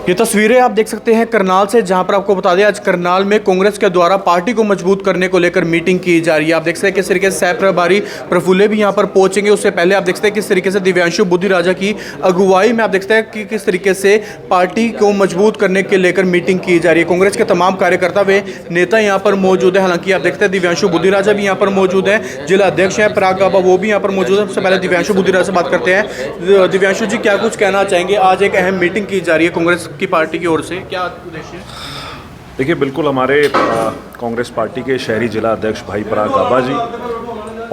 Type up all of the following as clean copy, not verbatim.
ये तस्वीरें आप देख सकते हैं करनाल से, जहां पर आपको बता दें आज करनाल में कांग्रेस के द्वारा पार्टी को मजबूत करने को लेकर मीटिंग की जा रही है। आप देख सकते हैं किस तरीके से सह प्रभारी प्रफुल्ल भी यहां पर पहुंचेंगे। उससे पहले आप देख सकते हैं किस तरीके से दिव्यांशु बुद्धि राजा की अगुवाई में आप देख सकते हैं कि किस तरीके से पार्टी को मजबूत करने के लेकर मीटिंग की जा रही है। कांग्रेस के तमाम कार्यकर्ता व नेता यहाँ पर मौजूद है। हालांकि आप देखते हैं दिव्यांशु बुद्धि राजा भी यहाँ पर मौजूद है, जिला अध्यक्ष है पराग गाबा, वो भी यहाँ पर मौजूद है। सबसे पहले दिव्यांशु बुद्धि राजा से बात करते हैं। दिव्यांशु जी, क्या कुछ कहना चाहेंगे? आज एक अहम मीटिंग की जा रही है कांग्रेस की पार्टी की ओर से, क्या उद्देश्य? देखिए, बिल्कुल हमारे कांग्रेस पार्टी के शहरी जिला अध्यक्ष भाई पराग गाबा जी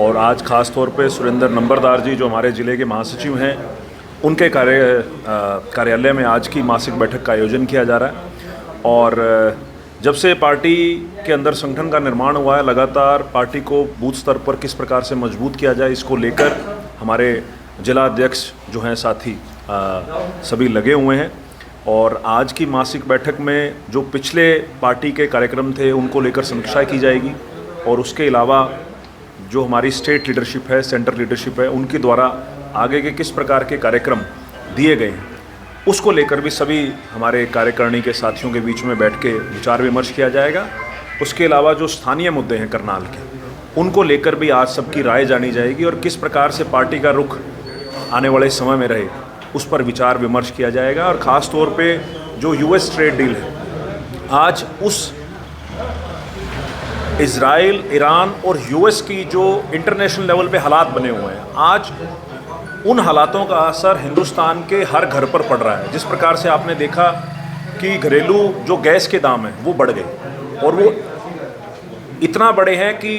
और आज खास तौर पे सुरेंद्र नंबरदार जी जो हमारे ज़िले के महासचिव हैं, उनके कार्यालय में आज की मासिक बैठक का आयोजन किया जा रहा है। और जब से पार्टी के अंदर संगठन का निर्माण हुआ है, लगातार पार्टी को बूथ स्तर पर किस प्रकार से मजबूत किया जाए, इसको लेकर हमारे जिला अध्यक्ष जो हैं साथी सभी लगे हुए हैं। और आज की मासिक बैठक में जो पिछले पार्टी के कार्यक्रम थे उनको लेकर समीक्षा की जाएगी, और उसके अलावा जो हमारी स्टेट लीडरशिप है, सेंट्रल लीडरशिप है, उनके द्वारा आगे के किस प्रकार के कार्यक्रम दिए गए हैं उसको लेकर भी सभी हमारे कार्यकारिणी के साथियों के बीच में बैठ के विचार विमर्श किया जाएगा। उसके अलावा जो स्थानीय मुद्दे हैं करनाल के, उनको लेकर भी आज सबकी राय जानी जाएगी और किस प्रकार से पार्टी का रुख आने वाले समय में रहे उस पर विचार विमर्श किया जाएगा। और ख़ास तौर पे जो यूएस ट्रेड डील है, आज उस इज़राइल, ईरान और यूएस की जो इंटरनेशनल लेवल पे हालात बने हुए हैं, आज उन हालातों का असर हिंदुस्तान के हर घर पर पड़ रहा है। जिस प्रकार से आपने देखा कि घरेलू जो गैस के दाम हैं वो बढ़ गए, और वो इतना बढ़े हैं कि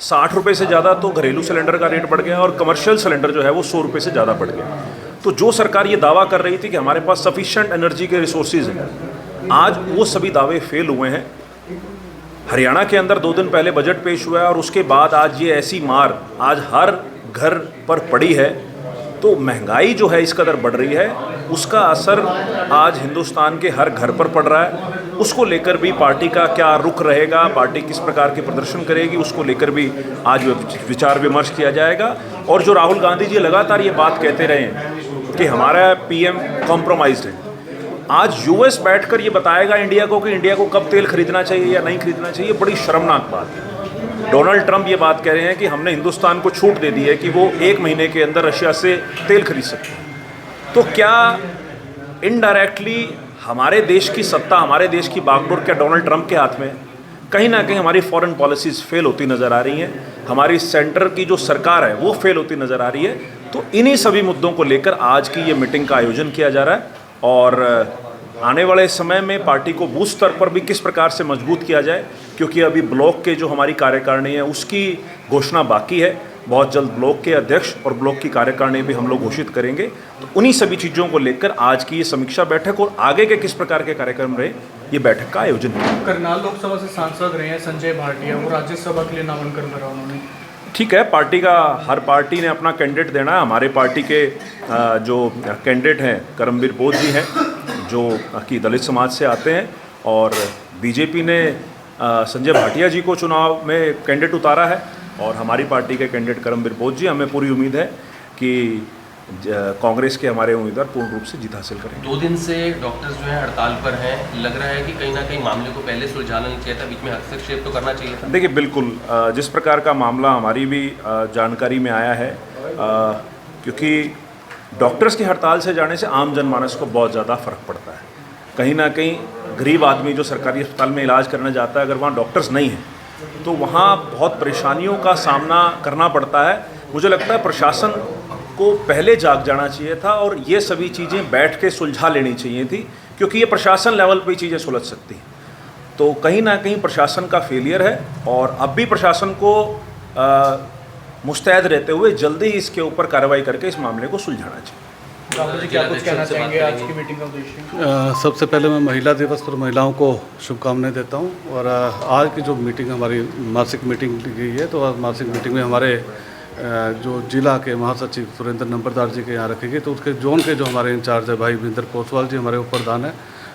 60 रुपये से ज़्यादा तो घरेलू सिलेंडर का रेट बढ़ गया और कमर्शियल सिलेंडर जो है वो 100 रुपये से ज़्यादा बढ़ गया। तो जो सरकार ये दावा कर रही थी कि हमारे पास सफिशिएंट एनर्जी के रिसोर्सेज हैं, आज वो सभी दावे फेल हुए हैं। हरियाणा के अंदर 2 दिन पहले बजट पेश हुआ है और उसके बाद आज ये ऐसी मार आज हर घर पर पड़ी है। तो महंगाई जो है इस कदर बढ़ रही है, उसका असर आज हिंदुस्तान के हर घर पर पड़ रहा है। उसको लेकर भी पार्टी का क्या रुख रहेगा, पार्टी किस प्रकार के प्रदर्शन करेगी, उसको लेकर भी आज विचार विमर्श किया जाएगा। और जो राहुल गांधी जी लगातार ये बात कहते रहे हैं कि हमारा पीएम कॉम्प्रोमाइज्ड है, आज यूएस बैठकर ये बताएगा इंडिया को कि इंडिया को कब तेल खरीदना चाहिए या नहीं खरीदना चाहिए, बड़ी शर्मनाक बात है। डोनाल्ड ट्रंप ये बात कह रहे हैं कि हमने हिंदुस्तान को छूट दे दी है कि वो 1 महीने के अंदर रशिया से तेल खरीद सकते हैं। तो क्या इनडायरेक्टली हमारे देश की सत्ता, हमारे देश की बागडोर क्या डोनाल्ड ट्रंप के हाथ में? कहीं ना कहीं हमारी फॉरेन पॉलिसीज़ फेल होती नज़र आ रही हैं, हमारी सेंटर की जो सरकार है वो फेल होती नज़र आ रही है। तो इन्हीं सभी मुद्दों को लेकर आज की ये मीटिंग का आयोजन किया जा रहा है। और आने वाले समय में पार्टी को बूथ स्तर पर भी किस प्रकार से मजबूत किया जाए, क्योंकि अभी ब्लॉक के जो हमारी कार्यकारिणी है उसकी घोषणा बाकी है। बहुत जल्द ब्लॉक के अध्यक्ष और ब्लॉक की कार्यकारिणी भी हम लोग घोषित करेंगे। तो उन्हीं सभी चीज़ों को लेकर आज की ये समीक्षा बैठक और आगे के किस प्रकार के कार्यक्रम रहे, ये बैठक का आयोजन किया। करनाल लोकसभा से सांसद रहे हैं संजय भाटिया, वो राज्यसभा के लिए नामांकन भरा उन्होंने। ठीक है, पार्टी का हर पार्टी ने अपना कैंडिडेट देना है। हमारे पार्टी के जो कैंडिडेट हैं करमवीर बोध जी हैं जो कि दलित समाज से आते हैं, और बीजेपी ने संजय भाटिया जी को चुनाव में कैंडिडेट उतारा है, और हमारी पार्टी के कैंडिडेट करमवीर बोध जी, हमें पूरी उम्मीद है कि कांग्रेस के हमारे उम्मीदवार पूर्ण रूप से जीत हासिल करेंगे। 2 दिन से डॉक्टर्स जो हैं हड़ताल पर हैं, लग रहा है कि कहीं ना कहीं मामले को पहले सुलझाना नहीं चाहिए था, बीच में हस्तक्षेप तो करना चाहिए था। देखिए, बिल्कुल जिस प्रकार का मामला हमारी भी जानकारी में आया है, क्योंकि डॉक्टर्स की हड़ताल से जाने से आम जनमानस को बहुत ज़्यादा फ़र्क पड़ता है। कहीं ना कहीं गरीब आदमी जो सरकारी अस्पताल में इलाज करने जाता है, अगर वहाँ डॉक्टर्स नहीं हैं तो वहाँ बहुत परेशानियों का सामना करना पड़ता है। मुझे लगता है प्रशासन को पहले जाग जाना चाहिए था और ये सभी चीज़ें बैठ के सुलझा लेनी चाहिए थी, क्योंकि ये प्रशासन लेवल पे चीज़ें सुलझ सकती हैं। तो कहीं ना कहीं प्रशासन का फेलियर है, और अब भी प्रशासन को मुस्तैद रहते हुए जल्दी ही इसके ऊपर कार्रवाई करके इस मामले को सुलझाना चाहिए। राहुल जी, क्या कुछ कहना चाहेंगे आज की मीटिंग का उद्देश्य? सबसे पहले मैं महिला दिवस पर महिलाओं को शुभकामनाएं देता हूं। और आज की जो मीटिंग हमारी मासिक मीटिंग की है, तो आज मासिक मीटिंग में हमारे जो जिला के महासचिव सुरेंद्र नंबरदार जी के यहाँ रखी गई, तो उसके जोन के जो हमारे इंचार्ज है भाई विंदर पोसवाल जी हमारे प्रधान है,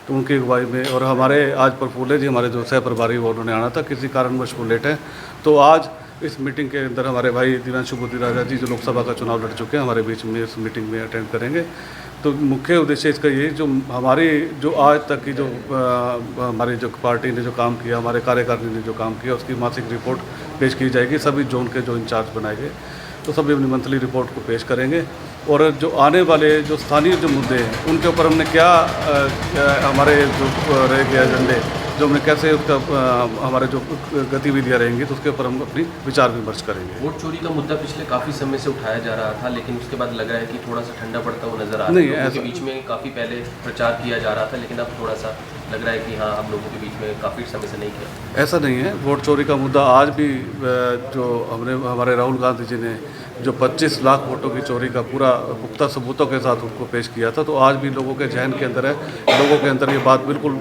तो उनकी अगुवाई में, और हमारे आज प्रफुल्ल जी हमारे जो सह प्रभारी वो उन्होंने आना था, किसी कारणवश वो लेट है। तो आज इस मीटिंग के अंदर हमारे भाई दिव्यांशु बुद्धि राजा जी जो लोकसभा का चुनाव लड़ चुके हैं हमारे बीच में इस मीटिंग में अटेंड करेंगे। तो मुख्य उद्देश्य इसका यही, जो हमारी जो आज तक की जो हमारी जो पार्टी ने जो काम किया, हमारे कार्यकारिणी ने जो काम किया, उसकी मासिक रिपोर्ट पेश की जाएगी। सभी जोन के जो इंचार्ज बनाए गए तो सभी अपनी मंथली रिपोर्ट को पेश करेंगे। और जो आने वाले जो स्थानीय जो मुद्दे हैं उनके ऊपर हमने क्या हमारे जो रह गए एजेंडे, जो हमने कैसे उसका हमारे जो गतिविधियाँ रहेंगी, तो उसके ऊपर हम अपनी विचार विमर्श करेंगे। वोट चोरी का मुद्दा पिछले काफ़ी समय से उठाया जा रहा था, लेकिन उसके बाद लगा है कि थोड़ा सा ठंडा पड़ता हुआ नजर आ रहा है। नहीं, लोगों के बीच में काफ़ी पहले प्रचार किया जा रहा था, लेकिन अब थोड़ा सा लग रहा है कि हाँ, अब लोगों के बीच में काफ़ी समय से नहीं किया। ऐसा नहीं है, वोट चोरी का मुद्दा आज भी जो हमारे राहुल गांधी जी ने जो 25 लाख वोटों की चोरी का पूरा पुख्ता सबूतों के साथ उनको पेश किया था, तो आज भी लोगों के जहन के अंदर है, लोगों के अंदर ये बात बिल्कुल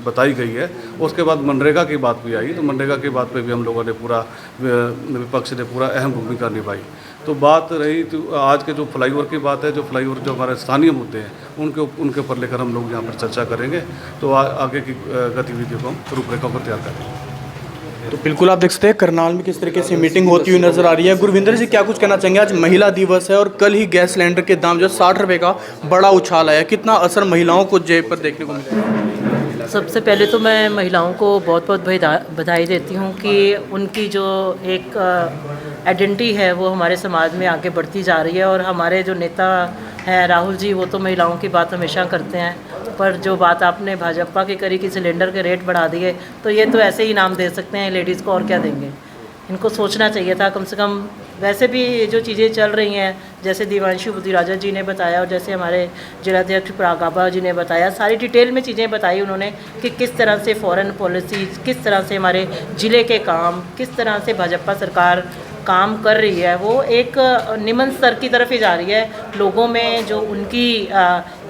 बताई गई है। उसके बाद मनरेगा की बात भी आई, तो मनरेगा की बात पे भी हम लोगों ने पूरा, विपक्ष ने पूरा अहम भूमिका निभाई। तो बात रही तो आज के जो फ्लाईओवर की बात है, जो फ्लाईओवर जो हमारे स्थानीय मुद्दे हैं उनके ऊपर लेकर हम लोग यहाँ पर चर्चा करेंगे, तो आगे की गतिविधियों को हम रूपरेखा को तैयार करेंगे। तो बिल्कुल आप देख सकते हैं करनाल में किस तरीके से मीटिंग होती हुई नजर आ रही है। गुरविंदर जी, क्या कुछ कहना चाहेंगे? आज महिला दिवस है और कल ही गैस सिलेंडर के दाम जो 60 रुपये का बड़ा उछाल आया, कितना असर महिलाओं को जेब पर देखने को मिला? सबसे पहले तो मैं महिलाओं को बहुत बहुत बधाई देती हूँ कि उनकी जो एक आइडेंटिटी है वो हमारे समाज में आगे बढ़ती जा रही है। और हमारे जो नेता हैं राहुल जी, वो तो महिलाओं की बात हमेशा करते हैं, पर जो बात आपने भाजपा की करी कि सिलेंडर के रेट बढ़ा दिए, तो ये तो ऐसे ही नाम दे सकते हैं लेडीज़ को, और क्या देंगे। इनको सोचना चाहिए था कम से कम। वैसे भी जो चीज़ें चल रही हैं, जैसे दिवांशु बुद्धिराजा जी ने बताया और जैसे हमारे जिलाध्यक्ष प्रागाबा जी ने बताया, सारी डिटेल में चीज़ें बताई उन्होंने कि किस तरह से फॉरेन पॉलिसी, किस तरह से हमारे ज़िले के काम, किस तरह से भाजपा सरकार काम कर रही है। वो एक निम्न स्तर की तरफ ही जा रही है। लोगों में जो उनकी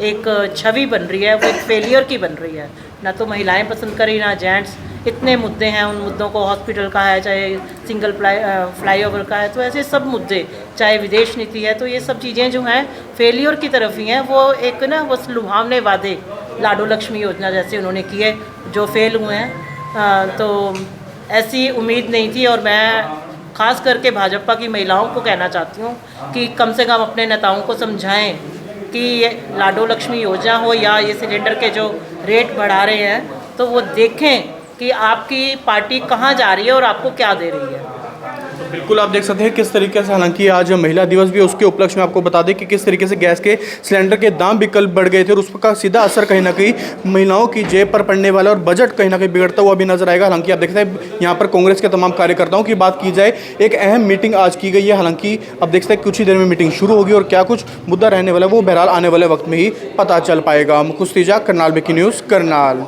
एक छवि बन रही है वो एक फेलियर की बन रही है। ना तो महिलाएं पसंद करी, ना जेंट्स। इतने मुद्दे हैं, उन मुद्दों को हॉस्पिटल का है, चाहे सिंगल फ्लाईओवर का है, तो ऐसे सब मुद्दे, चाहे विदेश नीति है, तो ये सब चीज़ें जो हैं फेलियर की तरफ ही हैं। वो एक ना वो लुभावने वादे, लाडो लक्ष्मी योजना जैसे उन्होंने किए जो फेल हुए हैं, तो ऐसी उम्मीद नहीं थी। और मैं खास करके भाजपा की महिलाओं को कहना चाहती हूँ कि कम से कम अपने नेताओं को समझाएं कि ये लाडो लक्ष्मी योजना हो या ये सिलेंडर के जो रेट बढ़ा रहे हैं, तो वो देखें कि आपकी पार्टी कहाँ जा रही है और आपको क्या दे रही है। बिल्कुल आप देख सकते हैं किस तरीके से, हालांकि आज महिला दिवस भी, उसके उपलक्ष्य में आपको बता दें कि किस तरीके से गैस के सिलेंडर के दाम भी कल बढ़ गए थे और उसका सीधा असर कहीं ना कहीं महिलाओं की जेब पर पड़ने वाला और बजट कहीं ना कहीं बिगड़ता हुआ भी नजर आएगा। हालांकि आप देखते हैं यहाँ पर कांग्रेस के तमाम कार्यकर्ताओं की बात की जाए, एक अहम मीटिंग आज की गई है। हालांकि अब देख सकते हैं कुछ ही देर में मीटिंग शुरू होगी और क्या कुछ मुद्दा रहने वाला है वो बहरहाल आने वाले वक्त में ही पता चल पाएगा। मुकुश तीजा, करनाल ब्रेकिंग न्यूज़, करनाल।